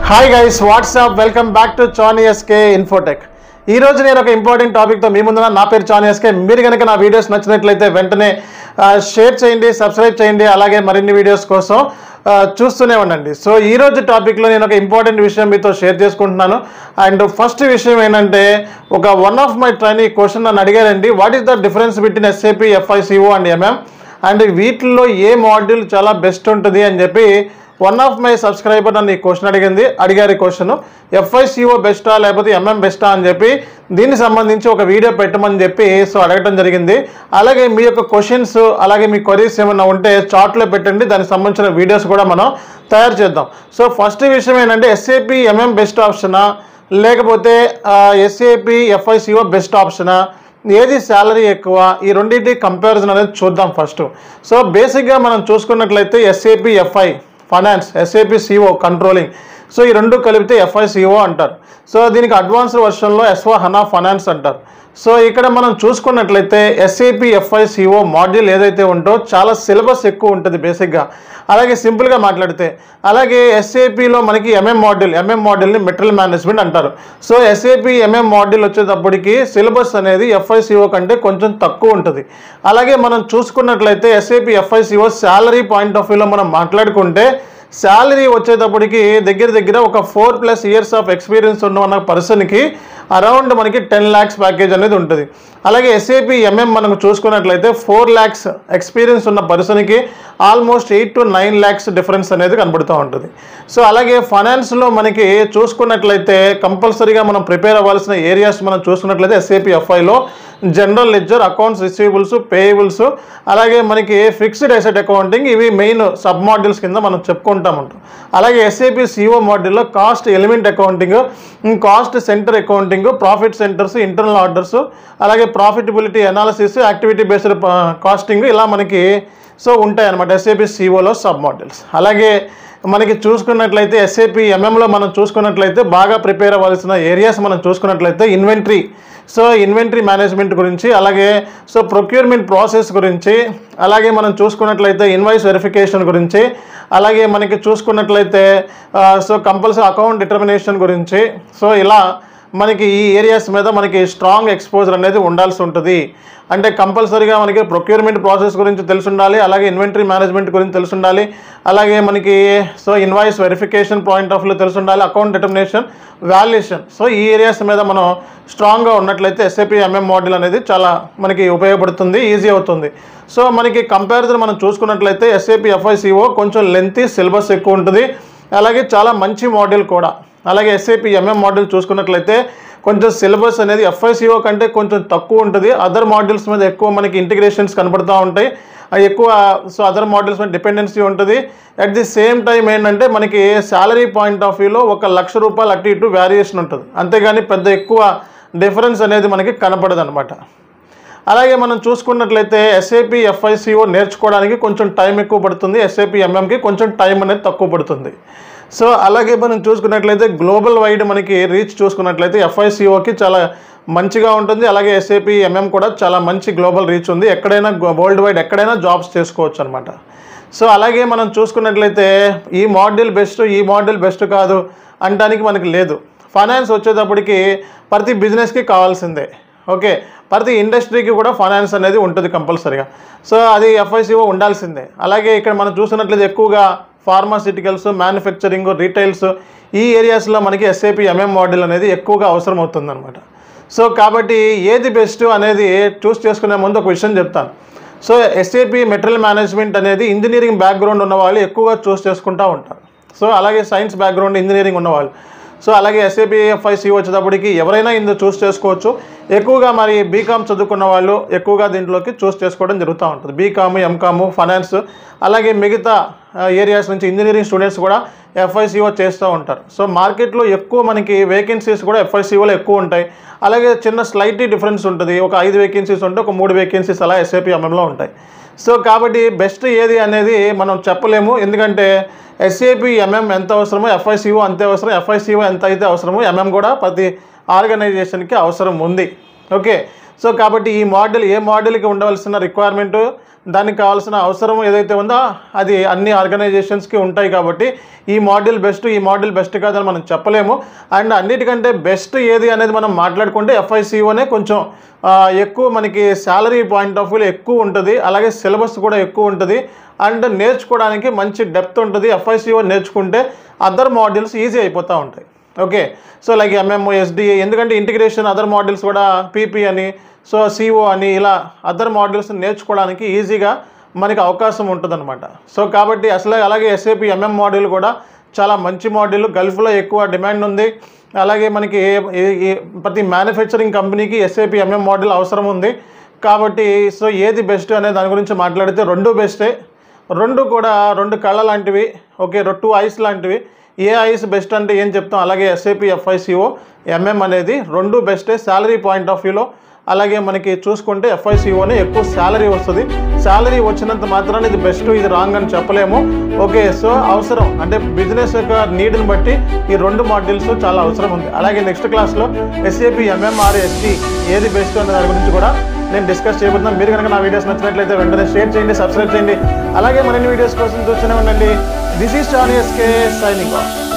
Hi guys, what's up, welcome back to Chani SK Infotech. ఈ రోజు నేను ఒక ఇంపార్టెంట్ టాపిక్తో మీ ముందున. నా పేరు చానీ ఎస్కే. మీరు కనుక నా వీడియోస్ నచ్చినట్లయితే వెంటనే షేర్ చేయండి, సబ్స్క్రైబ్ చేయండి, అలాగే మరిన్ని వీడియోస్ కోసం చూస్తూనే ఉండండి. సో ఈ రోజు టాపిక్లో నేను ఒక ఇంపార్టెంట్ విషయం మీతో షేర్ చేసుకుంటున్నాను. అండ్ ఫస్ట్ విషయం ఏంటంటే, one of my trainee question నన్ను అడిగారండి, what is the difference between SAP, FICO and MM, and వీటిల్లో ఏ మాడ్యూల్ చాలా బెస్ట్ ఉంటుంది అని చెప్పి వన్ ఆఫ్ మై సబ్స్క్రైబర్ నన్ను ఈ క్వశ్చన్ అడిగారు. క్వశ్చన్ FICO బెస్టా లేకపోతే MM బెస్టా అని చెప్పి దీనికి సంబంధించి ఒక వీడియో పెట్టమని చెప్పి అడగటం జరిగింది. అలాగే మీ యొక్క క్వశ్చన్స్ అలాగే మీ క్వరీస్ ఏమైనా ఉంటే చాట్లో పెట్టండి, దానికి సంబంధించిన వీడియోస్ కూడా మనం తయారు చేద్దాం. సో ఫస్ట్ విషయం ఏంటంటే, SAP MM బెస్ట్ ఆప్షనా లేకపోతే SAP FICO బెస్ట్ ఆప్షనా, ఏది శాలరీ ఎక్కువ, ఈ రెండింటి కంపారిజన్ అనేది చూద్దాం ఫస్ట్. సో బేసిక్గా మనం చూసుకున్నట్లయితే SAP FI finance, SAP CO controlling, so ఈ రెండు కలిపితే FICO అంటారు. సో దీనికి అడ్వాన్స్డ్ వర్షన్లో S/4HANA ఫైనాన్స్ అంటారు. సో ఇక్కడ మనం చూసుకున్నట్లయితే SAP FICO మాడ్యూల్ ఏదైతే ఉంటో చాలా సిలబస్ ఎక్కువ ఉంటుంది బేసిక్గా. అలాగే సింపుల్గా మాట్లాడితే, అలాగే SAPలో మనకి MM మాడ్యూల్ని మెటీరియల్ మేనేజ్మెంట్ అంటారు. సో SAP MM మాడ్యూల్ వచ్చేటప్పటికి సిలబస్ అనేది FICO కంటే కొంచెం తక్కువ ఉంటుంది. అలాగే మనం చూసుకున్నట్లయితే SAP FICO salary point of వ్యూలో మనం మాట్లాడుకుంటే, శాలరీ వచ్చేటప్పటికి దగ్గర ఒక 4+ years ఆఫ్ ఎక్స్పీరియన్స్ ఉన్న పర్సన్కి అరౌండ్ మనకి 10 lakhs ప్యాకేజ్ అనేది ఉంటుంది. అలాగే SAP MM మనం చూసుకున్నట్లయితే 4 lakhs ఎక్స్పీరియన్స్ ఉన్న పర్సన్కి ఆల్మోస్ట్ 8 to 9 lakhs డిఫరెన్స్ అనేది కనబడుతూ ఉంటుంది. సో అలాగే ఫైనాన్స్లో మనకి చూసుకున్నట్లయితే కంపల్సరీగా మనం ప్రిపేర్ అవ్వాల్సిన ఏరియాస్ మనం చూసుకున్నట్లయితే SAP FIలో general ledger, accounts receivables, payables, అలాగే మనకి ఫిక్స్డ్ అసెట్ అకౌంటింగ్, ఇవి మెయిన్ సబ్ మాడ్యూల్స్ కింద మనం చెప్పుకుంటూ ఉంటాం. అలాగే SAP CO మాడ్యూల్లో cost element accounting, cost centre accounting, profit centres, internal orders, అలాగే profitability analysis, activity based costing, ఇలా మనకి ఉంటాయన్నమాట SAP COలో సబ్ మాడ్యూల్స్. అలాగే మనకి చూసుకున్నట్లయితే SAP MMలో మనం చూసుకున్నట్లయితే బాగా ప్రిపేర్ అవ్వాల్సిన ఏరియాస్ మనం చూసుకున్నట్లయితే ఇన్వెంటరీ, ఇన్వెంటరీ మేనేజ్మెంట్ గురించి, అలాగే ప్రొక్యూర్మెంట్ ప్రాసెస్ గురించి, అలాగే మనం చూసుకున్నట్లయితే ఇన్వాయిస్ వెరిఫికేషన్ గురించి, అలాగే మనకి చూసుకున్నట్లయితే కంపల్సరీ అకౌంట్ డిటర్మినేషన్ గురించి. ఇలా మనకి ఈ ఏరియాస్ మీద మనకి స్ట్రాంగ్ ఎక్స్పోజర్ అనేది ఉండాల్సి ఉంటుంది. అంటే కంపల్సరీగా మనకి ప్రొక్యూర్మెంట్ ప్రాసెస్ గురించి తెలిసి ఉండాలి, అలాగే ఇన్వెంటరీ మేనేజ్మెంట్ గురించి తెలిసి ఉండాలి, అలాగే మనకి ఇన్వాయిస్ వెరిఫికేషన్ పాయింట్ ఆఫ్ వ్యూలో తెలిసి ఉండాలి, అకౌంట్ డిటర్మినేషన్, వాల్యుయేషన్. ఈ ఏరియాస్ మీద మనం స్ట్రాంగ్గా ఉన్నట్లయితే SAP MM మాడ్యూల్ అనేది చాలా మనకి ఉపయోగపడుతుంది, ఈజీ అవుతుంది. మనకి కంపారిజన్ మనం చూసుకున్నట్లయితే SAP FICO కొంచెం లెంతీ, సిలబస్ ఎక్కువ ఉంటుంది, అలాగే చాలా మంచి మాడ్యూల్ కూడా. అలాగే SAP MM మాడ్యూల్ చూసుకున్నట్లయితే కొంచెం సిలబస్ అనేది FICO కంటే కొంచెం తక్కువ ఉంటుంది. అదర్ మాడ్యూల్స్ మీద ఎక్కువ మనకి ఇంటిగ్రేషన్స్ కనపడుతూ ఉంటాయి, ఎక్కువ అదర్ మాడ్యూల్స్ మీద డిపెండెన్సీ ఉంటుంది. అట్ ది సేమ్ టైం ఏంటంటే మనకి శాలరీ పాయింట్ ఆఫ్ వ్యూలో ₹1,00,000 అటు ఇటు వేరియేషన్ ఉంటుంది, అంతేగాని పెద్ద ఎక్కువ డిఫరెన్స్ అనేది మనకి కనపడదు అనమాట. అలాగే మనం చూసుకున్నట్లయితే SAP FICO నేర్చుకోవడానికి కొంచెం టైం ఎక్కువ పడుతుంది, SAP MMకి కొంచెం టైం అనేది తక్కువ పడుతుంది. అలాగే మనం చూసుకున్నట్లయితే గ్లోబల్ వైడ్ మనకి రీచ్ చూసుకున్నట్లయితే FICOకి చాలా మంచిగా ఉంటుంది, అలాగే SAP MM కూడా చాలా మంచి గ్లోబల్ రీచ్ ఉంది, ఎక్కడైనా వరల్డ్ వైడ్ ఎక్కడైనా జాబ్స్ చేసుకోవచ్చు అనమాట. అలాగే మనం చూసుకున్నట్లయితే ఈ మాడ్యూల్ బెస్ట్, ఈ మాడ్యూల్ బెస్ట్ కాదు అనడానికి మనకి లేదు. ఫైనాన్స్ వచ్చేటప్పటికి ప్రతి బిజినెస్కి కావాల్సిందే, ఓకే, ప్రతి ఇండస్ట్రీకి కూడా ఫైనాన్స్ అనేది ఉంటుంది కంపల్సరీగా. అది FICO ఉండాల్సిందే. అలాగే ఇక్కడ మనం చూసినట్లయితే ఎక్కువగా ఫార్మాసిటికల్స్, మ్యానుఫ్యాక్చరింగ్, రీటైల్స్, ఈ ఏరియాస్లో మనకి SAP MM మాడ్యూల్ అనేది ఎక్కువగా అవసరం అవుతుంది అనమాట. కాబట్టి ఏది బెస్ట్ అనేది చూస్ చేసుకునే ముందు ఒక విషయం చెప్తాను. SAP మెటీరియల్ మేనేజ్మెంట్ అనేది ఇంజనీరింగ్ బ్యాక్గ్రౌండ్ ఉన్న వాళ్ళు ఎక్కువగా చూస్ చేసుకుంటూ ఉంటారు. అలాగే సైన్స్ బ్యాక్గ్రౌండ్, ఇంజనీరింగ్ ఉన్నవాళ్ళు. అలాగే SAP FICO వచ్చేటప్పటికి ఎవరైనా ఇందులో చూస్ చేసుకోవచ్చు. ఎక్కువగా మరి బీకామ్ చదువుకున్న వాళ్ళు ఎక్కువగా దీంట్లోకి చూస్ చేసుకోవడం జరుగుతూ ఉంటుంది. బీకామ్, MCOM, ఫైనాన్స్, అలాగే మిగతా ఏరియాస్ నుంచి ఇంజనీరింగ్ స్టూడెంట్స్ కూడా FICO చేస్తూ ఉంటారు. మార్కెట్లో ఎక్కువ మనకి వేకెన్సీస్ కూడా FICOలో ఎక్కువ ఉంటాయి. అలాగే చిన్న స్లైట్లీ డిఫరెన్స్ ఉంటుంది, ఒక 5 వేకెన్సీస్ ఉంటే ఒక 3 వేకెన్సీస్ అలా SAP MMలో ఉంటాయి. కాబట్టి బెస్ట్ ఏది అనేది మనం చెప్పలేము, ఎందుకంటే SAP MM ఎంత అవసరమో FICO అంతే అవసరం, FICO ఎంత అయితే అవసరమో MM కూడా ప్రతి ఆర్గనైజేషన్కి అవసరం ఉంది, ఓకే. కాబట్టి ఈ మాడ్యూల్ ఏ మాడ్యూల్కి ఉండవలసిన రిక్వైర్మెంటు దానికి కావాల్సిన అవసరం ఏదైతే ఉందో అది అన్ని ఆర్గనైజేషన్స్కి ఉంటాయి. కాబట్టి ఈ మాడ్యూల్ బెస్ట్, ఈ మాడ్యూల్ బెస్ట్ కాదని మనం చెప్పలేము. అండ్ అన్నిటికంటే బెస్ట్ ఏది అనేది మనం మాట్లాడుకుంటే FICOనే కొంచెం ఎక్కువ మనకి శాలరీ పాయింట్ ఆఫ్ వ్యూలో ఎక్కువ ఉంటుంది, అలాగే సిలబస్ కూడా ఎక్కువ ఉంటుంది, అండ్ నేర్చుకోవడానికి మంచి డెప్త్ ఉంటుంది. FICO నేర్చుకుంటే అదర్ మాడ్యూల్స్ ఈజీ అయిపోతూ ఉంటాయి. Okay, so like MMO, SDA, ఎందుకంటే ఇంటిగ్రేషన్ అదర్ మాడ్యూల్స్ కూడా PP అని, సో CO అని, ఇలా అదర్ మాడ్యూల్స్ నేర్చుకోవడానికి ఈజీగా మనకి అవకాశం ఉంటుందన్నమాట. సో కాబట్టి అసలు అలాగే SAP MM మాడ్యూల్ కూడా చాలా మంచి మాడ్యూల్, గల్ఫ్లో ఎక్కువ డిమాండ్ ఉంది. అలాగే మనకి ప్రతి మ్యానుఫ్యాక్చరింగ్ కంపెనీకి SAP MM మాడ్యూల్ అవసరం ఉంది. కాబట్టి సో ఏది బెస్ట్ అనే దాని గురించి మాట్లాడితే రెండు బెస్టే, రెండు కూడా రెండు కళ్ళ లాంటివి. ఓకే, 2 ఐస్ లాంటివి. ఏ ఐస్ బెస్ట్ అంటే ఏం చెప్తాం, అలాగే SAP FICO MM అనేది రెండు బెస్టే శాలరీ పాయింట్ ఆఫ్ వ్యూలో. అలాగే మనకి చూసుకుంటే FICOనే ఎక్కువ శాలరీ వస్తుంది. శాలరీ వచ్చినంత మాత్రాన్ని ఇది బెస్ట్, ఇది రాంగ్ అని చెప్పలేము. ఓకే, సో అవసరం అంటే బిజినెస్ యొక్క నీడ్ని బట్టి ఈ రెండు మాడ్యూల్స్ చాలా అవసరం ఉంది. అలాగే నెక్స్ట్ క్లాస్లో SAP MM or SD ఏది బెస్ట్ అనే దాని గురించి కూడా నేను డిస్కస్ చేయబోతున్నాను. మీరు కనుక నా వీడియోస్ నచ్చినట్లయితే వెంటనే షేర్ చేయండి, సబ్స్క్రైబ్ చేయండి. అలాగే మరిన్ని వీడియోస్ కోసం చూస్తూనే ఉండండి. This is Johnny SK signing of.